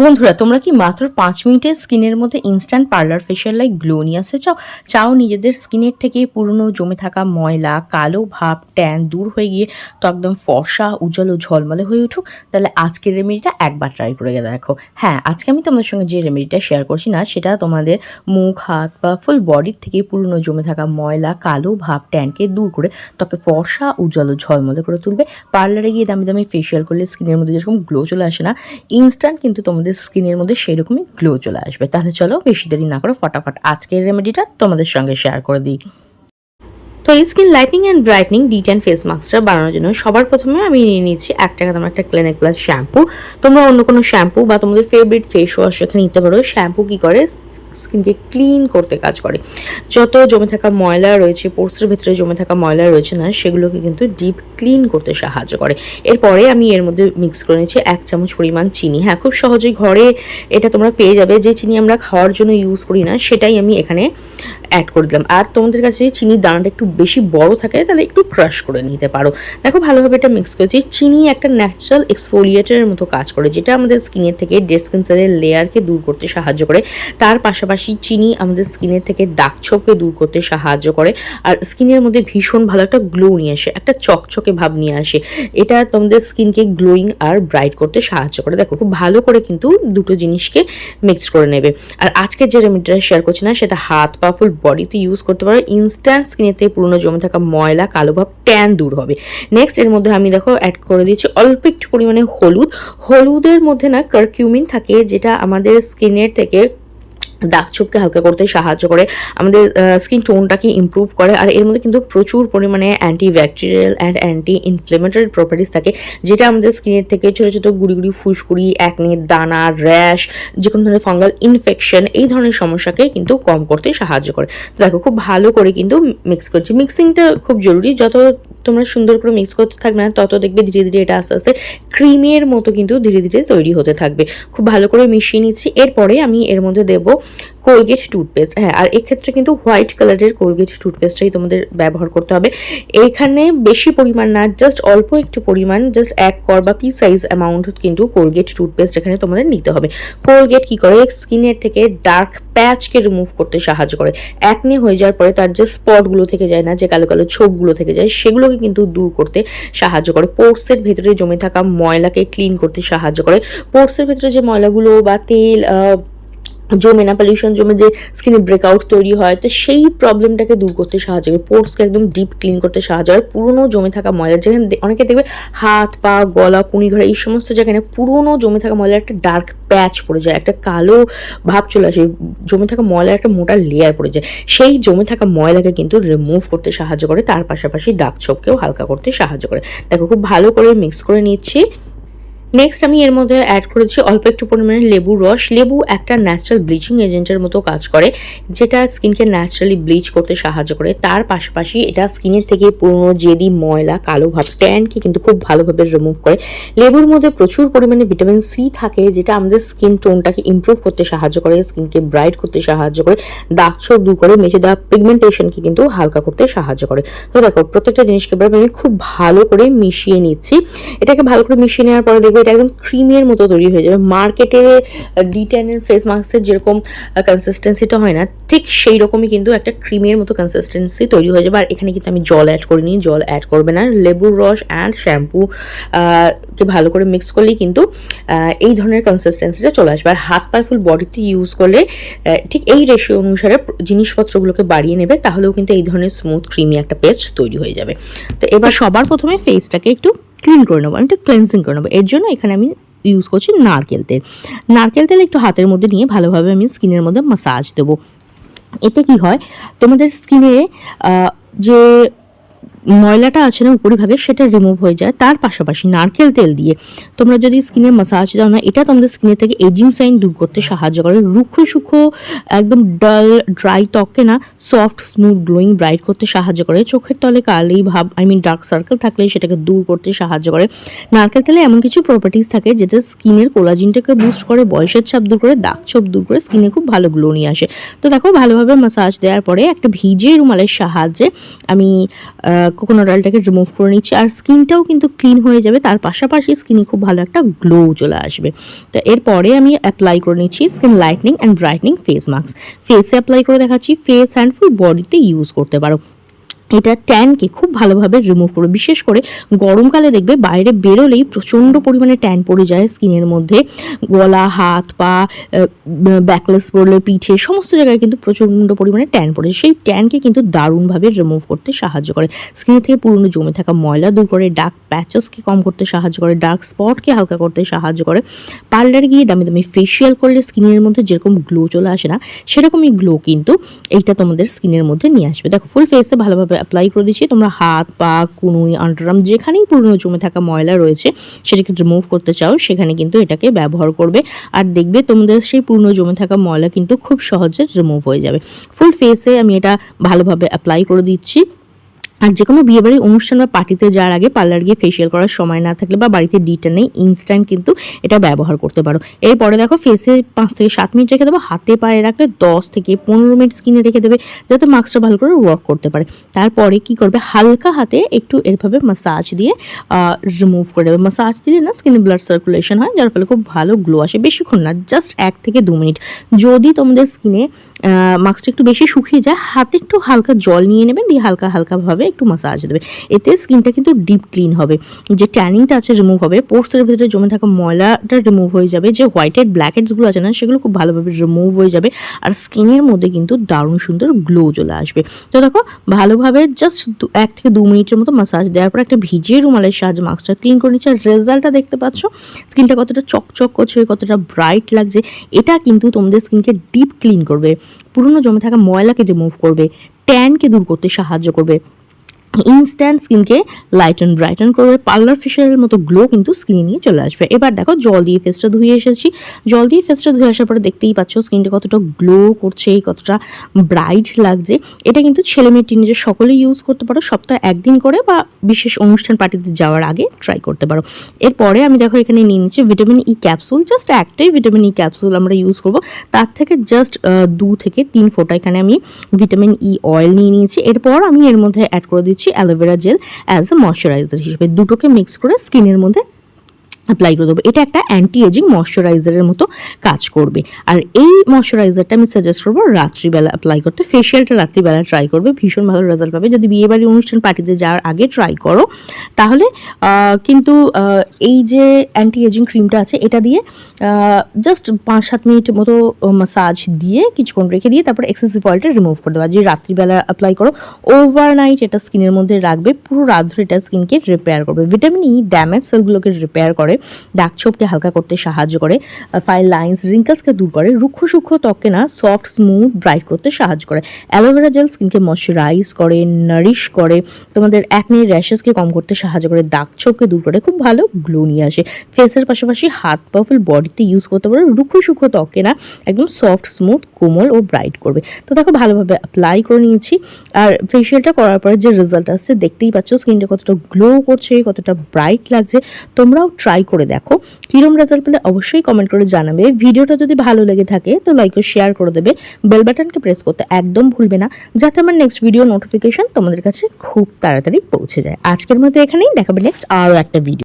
বন্ধুরা, তোমরা কি মাত্র ৫ মিনিটে স্কিনের মধ্যে instant parlour facial like glow নিয়ে আসতে চাও নিজেদের স্কিনের থেকে পুরনো জমে থাকা ময়লা, কালো ভাব, ট্যান দূর হয়ে গিয়ে তো একদম ফর্সা, উজ্জ্বল ও ঝলমলে হয়ে উঠুক? তাহলে আজকের রেমেডিটা একবার ট্রাই করে দেখো। হ্যাঁ, আজকে আমি তোমাদের সঙ্গে যে রেমেডিটা শেয়ার করছি না, সেটা তোমাদের মুখ, হাত বা ফুল বডির থেকে পুরনো জমে থাকা ময়লা, কালো ভাব, ট্যানকে দূর করে ত্বকে ফর্সা, উজ্জ্বল ও ঝলমলে করে তুলবে। পার্লারে গিয়ে দামি দামি ফেশিয়াল করলে স্কিনের মধ্যে যেরকম গ্লো চলে আসে না, ইনস্ট্যান্ট কিন্তু তোমাদের স্কিনের মধ্যে সেরকমই গ্লো চলে আসবে। তাহলে চলো বেশি দেরি না করে ফটাফট আজকের রেমেডিটা তোমাদের সঙ্গে শেয়ার করে দিই। তো এই skin lightening and brightening D10 face মাস্কটা বানানোর জন্য সবার প্রথমে আমি নিয়ে নিচ্ছি 1 টাকা দামের একটা ক্লিনিক প্লাস শ্যাম্পু। তোমরা অন্য কোনো শ্যাম্পু বা তোমাদের ফেভারিট ফেস ওয়াশ এখানে নিতে পারো। শ্যাম্পু কি করে, স্কিনকে ক্লিন করতে কাজ করে। যত জমে থাকা ময়লা রয়েছে, পোর্সের ভেতরে জমে থাকা ময়লা রয়েছে না, সেগুলোকে কিন্তু ডিপ ক্লিন করতে সাহায্য করে। এরপরে আমি এর মধ্যে মিক্স করে নিচ্ছি 1 চামচ পরিমাণ চিনি। হ্যাঁ, খুব সহজেই ঘরে এটা তোমরা পেয়ে যাবে। যে চিনি আমরা খাওয়ার জন্য ইউজ করি না, সেটাই আমি এখানে অ্যাড করে দিলাম। আর তোমাদের কাছে যদি চিনির দানাটা একটু বেশি বড় থাকে, তাহলে একটু ক্রাশ করে নিতে পারো। দেখো, ভালোভাবে এটা মিক্স করেছি। চিনি একটা ন্যাচারাল এক্সফোলিয়েটারের মতো কাজ করে, যেটা আমাদের স্কিনের থেকে ডেড স্কিন সেলের লেয়ারকে দূর করতে সাহায্য করে। তার পাশাপাশি চিনি আমাদের স্কিনের থেকে দাগ ছোপকে দূর করতে সাহায্য করে, আর স্কিনের মধ্যে ভীষণ ভালো একটা গ্লো নিয়ে আসে, একটা চকচকে ভাব নিয়ে আসে। এটা তোমাদের স্কিনকে গ্লোয়িং আর ব্রাইট করতে সাহায্য করে। দেখো, খুব ভালো করে কিন্তু দুটো জিনিসকে মিক্স করে নেবে। আর আজকে যে রেমেডিটা শেয়ার করছি না, সেটা হাত পা ফুল বডিতে ইউজ করতে পারো। ইনস্ট্যান্ট স্কিনের থেকে পুরনো জমে থাকা ময়লা, কালো ভাব, ট্যান দূর হবে। নেক্সট এর মধ্যে আমি দেখো অ্যাড করে দিচ্ছি অল্প একটু পরিমাণে হলুদ। হলুদের মধ্যে না কারকিউমিন থাকে, যেটা আমাদের স্কিনের থেকে দাগ ছোপকে হালকা করতে সাহায্য করে, আমাদের স্কিন টোনটাকে ইমপ্রুভ করে। আর এর মধ্যে কিন্তু প্রচুর পরিমাণে anti bacterial and anti inflammatory properties থাকে, যেটা আমাদের স্কিনের থেকে ছোটো ছোটো গুড়ি গুড়ি ফুসকুড়ি, একনে, দানা, র্যাশ, যে কোনো ধরনের ফাঙ্গাল ইনফেকশন, এই ধরনের সমস্যাকে কিন্তু কম করতে সাহায্য করে। তো দেখো, খুব ভালো করে কিন্তু মিক্স করছি। মিক্সিংটা খুব জরুরি। যত তোমরা সুন্দর করে মিক্স করতে থাকবে না, তত দেখবে ধীরে ধীরে এটা আস্তে আস্তে ক্রিমের মতো কিন্তু ধীরে ধীরে তৈরি হতে থাকবে। খুব ভালো করে মিশিয়ে নিচ্ছি। এরপরে আমি এর মধ্যে দেবো কোলগেট টুথপেস্ট। হ্যাঁ, আর এক্ষেত্রে কিন্তু হোয়াইট কালারের কোলগেট টুথপেস্টটাই তোমাদের ব্যবহার করতে হবে। এখানে বেশি পরিমাণ না, জাস্ট অল্প একটু পরিমাণ, জাস্ট 1 কর বা পি সাইজ অ্যামাউন্ট কিন্তু কোলগেট টুথপেস্ট এখানে তোমাদের নিতে হবে। কোলগেট কি করে, স্কিনের থেকে ডার্ক প্যাচকে রিমুভ করতে সাহায্য করে। একনি হয়ে যাওয়ার পরে তার যে স্পটগুলো থেকে যায় না, যে কালো কালো ছোপগুলো থেকে যায়, সেগুলোকে কিন্তু দূর করতে সাহায্য করে। পোর্সের ভেতরে জমে থাকা ময়লাকে ক্লিন করতে সাহায্য করে। পোর্সের ভেতরে যে ময়লাগুলো বা তেল জমে না, পলিউশন জমে যে স্কিনে ব্রেকআউট তৈরি হয়, তো সেই প্রবলেমটাকে দূর করতে সাহায্য করে। পোর্সকে একদম ডিপ ক্লিন করতে সাহায্য করে। পুরনো জমে থাকা ময়লা, যেখানে অনেকে দেখবে হাত পা, গলা, কুঁড়িঘাড়া, এই সমস্ত জায়গায় পুরনো জমে থাকা ময়লার একটা ডার্ক প্যাচ পড়ে যায়, একটা কালো ভাব চলে আসে, জমে থাকা ময়লার একটা মোটা লেয়ার পড়ে যায়। সেই জমে থাকা ময়লাকে কিন্তু রিমুভ করতে সাহায্য করে। তার পাশাপাশি দাগ ছোপকেও হালকা করতে সাহায্য করে। দেখো, খুব ভালো করে মিক্স করে নিচ্ছি। নেক্সট আমি এর মধ্যে অ্যাড করেছি অল্প একটু পরিমাণে লেবুর রস। লেবু একটা ন্যাচারাল ব্লিচিং এজেন্টের মতো কাজ করে, যেটা স্কিনকে ন্যাচারালি ব্লিচ করতে সাহায্য করে। তার পাশাপাশি এটা স্কিনের থেকে পুরনো জেদি ময়লা, কালো ভাব, ট্যানকে কিন্তু খুব ভালোভাবে রিমুভ করে। লেবুর মধ্যে প্রচুর পরিমাণে ভিটামিন সি থাকে, যেটা আমাদের স্কিন টোনটাকে ইমপ্রুভ করতে সাহায্য করে, স্কিনকে ব্রাইট করতে সাহায্য করে, দাগ ছোপ দূর করে, মেচে দেওয়া পিগমেন্টেশনকে কিন্তু হালকা করতে সাহায্য করে। তো দেখো, প্রত্যেকটা জিনিসকে আমি খুব ভালো করে মিশিয়ে নিচ্ছি। এটাকে ভালো করে মিশিয়ে নেওয়ার পরে দেখবে এটা একদম ক্রিমের মতো তৈরি হয়ে যাবে। মার্কেটে D10 এর ফেস মাস্কের যেরকম কনসিস্টেন্সিটা হয় না, ঠিক সেই রকমই কিন্তু একটা ক্রিমের মতো কনসিস্টেন্সি তৈরি হয়ে যাবে। আর এখানে কিন্তু আমি জল অ্যাড করিনি, জল অ্যাড করবে না। লেবুর রস অ্যান্ড শ্যাম্পু কে ভালো করে মিক্স করলেই কিন্তু এই ধরনের কনসিস্টেন্সিটা চলে আসবে। আর হাত পায়ে ফুল বডিতে ইউজ করলে ঠিক এই রেশিও অনুসারে জিনিসপত্রগুলোকে বাড়িয়ে নেবে, তাহলেও কিন্তু এই ধরনের স্মুথ ক্রিমি একটা পেস্ট তৈরি হয়ে যাবে। তো এবার সবার প্রথমে ফেসটাকে একটু ক্লিন করে নেবো, আমি একটু ক্লেন্সিং করে নেবো। এর জন্য এখানে আমি ইউজ করছি নারকেল তেল। নারকেল তেল একটু হাতের মধ্যে নিয়ে ভালোভাবে আমি স্কিনের মধ্যে মাসাজ দেবো। এতে কি হয়, তোমাদের স্কিনে যে ময়লাটা আছে না উপরিভাগে, সেটা রিমুভ হয়ে যায়। তার পাশাপাশি নারকেল তেল দিয়ে তোমরা যদি স্কিনে মাসাজ দাও না, এটা তোমাদের স্কিনের থেকে এজিং সাইন দূর করতে সাহায্য করে। রুক্ষ সূক্ষ্ম একদম ডাল ড্রাই ত্বককে না সফট, স্মুথ, গ্লোয়িং, ব্রাইট করতে সাহায্য করে। চোখের তলে কালি ভাব, ডার্ক সার্কেল থাকলে সেটাকে দূর করতে সাহায্য করে। নারকেল তেলে এমন কিছু প্রপার্টিস থাকে, যেটা স্কিনের কোলাজিনটাকে বুস্ট করে, বয়সের ছাপ দূর করে, দাগ ছোপ দূর করে, স্কিনে খুব ভালো গ্লো নিয়ে আসে। তো দেখো, ভালোভাবে মাসাজ দেওয়ার পরে একটা ভিজে রুমালের সাহায্যে আমি কোকোনাট অয়েলটাকে রিমুভ করে নিচ্ছি। আর স্কিনটাও কিন্তু ক্লিন হয়ে যাবে, তার পাশাপাশি স্কিনে খুব ভালো একটা গ্লো চলে আসবে। তো এরপরে আমি অ্যাপ্লাই করে নিচ্ছি skin lightening and brightening face mask. ফেসে অ্যাপ্লাই করে দেখাচ্ছি, ফেস অ্যান্ড ফুল বডিতে ইউজ করতে পারো। এটা ট্যানকে খুব ভালোভাবে রিমুভ করবে। বিশেষ করে গরমকালে দেখবে বাইরে বেরোলেই প্রচণ্ড পরিমাণে ট্যান পড়ে যায় স্কিনের মধ্যে, গলা, হাত, পা, ব্যাকলেস পড়লে পিঠে, সমস্ত জায়গায় কিন্তু প্রচণ্ড পরিমাণে ট্যান পড়ে। সেই ট্যানকে কিন্তু দারুণভাবে রিমুভ করতে সাহায্য করে। স্কিনের থেকে পুরনো জমে থাকা ময়লা দূর করে, ডার্ক প্যাচেসকে কম করতে সাহায্য করে, ডার্ক স্পটকে হালকা করতে সাহায্য করে। পার্লারে গিয়ে দামি দামি ফেসিয়াল করলে স্কিনের মধ্যে যেরকম গ্লো চলে আসে না, সেরকমই গ্লো কিন্তু এইটা তোমাদের স্কিনের মধ্যে নিয়ে আসবে। দেখো ফুল ফেসে ভালোভাবে অ্যাপ্লাই করে দিচ্ছি। তোমরা হাত, পা, কুনুই, আন্ডারআর্ম যেখানেই পুরনো জমে থাকা ময়লা রয়েছে সেটাকে রিমুভ করতে চাও, সেখানে কিন্তু এটাকে ব্যবহার করবে। আর দেখবে তোমাদের সেই পুরনো জমে থাকা ময়লা কিন্তু খুব সহজে রিমুভ হয়ে যাবে। ফুল ফেসে আমি এটা ভালোভাবে অ্যাপ্লাই করে দিচ্ছি। আর যে কোনো বিয়েবাড়ির অনুষ্ঠান বা পার্টিতে যাওয়ার আগে পার্লার গিয়ে ফেসিয়াল করার সময় না থাকলে বা বাড়িতে ডিটা নেই, ইনস্ট্যান্ট কিন্তু এটা ব্যবহার করতে পারো। এরপরে দেখো ফেসে 5 থেকে 7 মিনিট রেখে দেবো, হাতে পায়ে রাখলে 10 থেকে 15 মিনিট স্কিনে রেখে দেবে, যাতে মাস্কটা ভালো করে ওয়ার্ক করতে পারে। তারপরে কি করবে, হালকা হাতে একটু এরভাবে মাসাজ দিয়ে রিমুভ করে দেবে। মাসাজ দিলে না স্কিনে ব্লাড সার্কুলেশন হয়, যার ফলে খুব ভালো গ্লো আসে। বেশিক্ষণ না, জাস্ট 1 থেকে 2 মিনিট। যদি তোমাদের স্কিনে মাস্কটা একটু বেশি শুকিয়ে যায়, হাতে একটু হালকা জল নিয়ে নেবেন, দিয়ে হালকা হালকাভাবে একটু মাসাজ দেবে। এতে স্কিনটা কিন্তু ডিপ ক্লিন হবে, যে ট্যানিংটা আছে রিমুভ হবে, পোর্সের ভিতরে জমে থাকা ময়লাটা রিমুভ হয়ে যাবে, যে হোয়াইট হেড ব্ল্যাক হেডসগুলো আছে না সেগুলো খুব ভালোভাবে রিমুভ হয়ে যাবে, আর স্কিনের মধ্যে কিন্তু দারুণ সুন্দর গ্লো চলে আসবে। তো দেখো ভালোভাবে জাস্ট 1 থেকে 2 মিনিটের মতো মাসাজ দেওয়ার পর একটা ভিজিয়ে রুমালের সাহায্যে মাস্কটা ক্লিন করে নিচ্ছে। আর রেজাল্টটা দেখতে পাচ্ছ, স্কিনটা কতটা চকচক করছে, কতটা ব্রাইট লাগছে। এটা কিন্তু তোমাদের স্কিনকে ডিপ ক্লিন করবে, পুরনো জমে থাকা ময়লাকে রিমুভ করবে, ট্যানকে দূর করতে সাহায্য করবে, ইনস্ট্যান্ট স্কিনকে লাইটন ব্রাইটন করবে, পার্লার ফেশিয়ালের মতো গ্লো কিন্তু স্কিনে নিয়ে চলে আসবে। এবার দেখো জল দিয়ে ফেসটা ধুয়ে এসেছি। জল দিয়ে ফেসটা ধুয়ে আসার পরে দেখতেই পাচ্ছ স্কিনটা কতটা গ্লো করছে, কতটা ব্রাইট লাগছে। এটা কিন্তু ছেলে মেয়ে টিনেজার সকলেই ইউজ করতে পারো, সপ্তাহে 1 দিন করে বা বিশেষ অনুষ্ঠান পার্টিতে যাওয়ার আগে ট্রাই করতে পারো। এরপরে আমি দেখো এখানে নিয়ে নিচ্ছি ভিটামিন ই ক্যাপসুল। জাস্ট একটাই ভিটামিন ই ক্যাপসুল আমরা ইউজ করব, তার থেকে জাস্ট 2 থেকে 3 ফোঁটা এখানে আমি ভিটামিন ই অয়েল নিয়ে নিয়েছি। এরপর আমি এর মধ্যে অ্যাড করে দিচ্ছি aloe vera gel as a moisturiser হিসেবে। দুটোকে মিক্স করে স্কিনের মধ্যে অ্যাপ্লাই করে দেবো। এটা একটা অ্যান্টি এজিং ময়শ্চারাইজারের মতো কাজ করবে। আর এই ময়শ্চারাইজারটা আমি সাজেস্ট করবো রাত্রিবেলা অ্যাপ্লাই করতে। ফেশিয়ালটা রাত্রিবেলা ট্রাই করবে, ভীষণ ভালো রেজাল্ট পাবে। যদি বিয়েবাড়ি অনুষ্ঠান পার্টিতে যাওয়ার আগে ট্রাই করো, তাহলে কিন্তু এই যে অ্যান্টি এজিং ক্রিমটা আছে এটা দিয়ে জাস্ট 5-7 মিনিট মতো মাসাজ দিয়ে কিছুক্ষণ রেখে দিয়ে তারপর এক্সেসিভ অয়েলটা রিমুভ করে দেওয়া। যে রাত্রিবেলা অ্যাপ্লাই করো, ওভারনাইট এটা স্কিনের মধ্যে রাখবে, পুরো রাত ধরে এটা স্কিনকে রিপেয়ার করবে। ভিটামিন ই ড্যামেজ সেলগুলোকে রিপেয়ার করে, দাগ ছোপকে হালকা করতে সাহায্য করে, ফাইন লাইন্স রিঙ্কেলসকে দূর করে, রুক্ষ সূক্ষ্ম ত্বককে না সফট স্মুথ ব্রাইট করতে সাহায্য করে। অ্যালোভেরা জেল স্কিনকে ময়শ্চারাইজ করে, নারিশ করে, তোমাদের অ্যাকনে র্যাশেসকে কম করতে সাহায্য করে, দাগ ছোপকে দূর করে, খুব ভালো গ্লো নিয়ে আসে। ফেসের পাশাপাশি হাত পা ফুল বডিতে ইউজ করতে পারো, রুক্ষ সূক্ষ্ম ত্বককে না একদম সফট স্মুথ কোমল ও ব্রাইট করবে। তো দেখো ভালোভাবে অ্যাপ্লাই করে নিয়েছি। আর ফেশিয়ালটা করার পরে যে রেজাল্ট আসছে দেখতেই পাচ্ছ, স্কিনটা কতটা গ্লো করছে, কতটা ব্রাইট লাগছে। তোমরাও ট্রাই করে দেখো, কিরম রেজাল্ট পেলে অবশ্যই কমেন্ট করে জানাবে। ভিডিওটা যদি ভালো লেগে থাকে তো লাইক ও শেয়ার করে দেবে, বেল বাটনকে প্রেস করতে একদম ভুলবে না, যাতে আমার নেক্সট ভিডিও নোটিফিকেশন তোমাদের কাছে খুব তাড়াতাড়ি পৌঁছে যায়। আজকের মতো এখানেই, দেখাবে নেক্সট আরও একটা ভিডিও।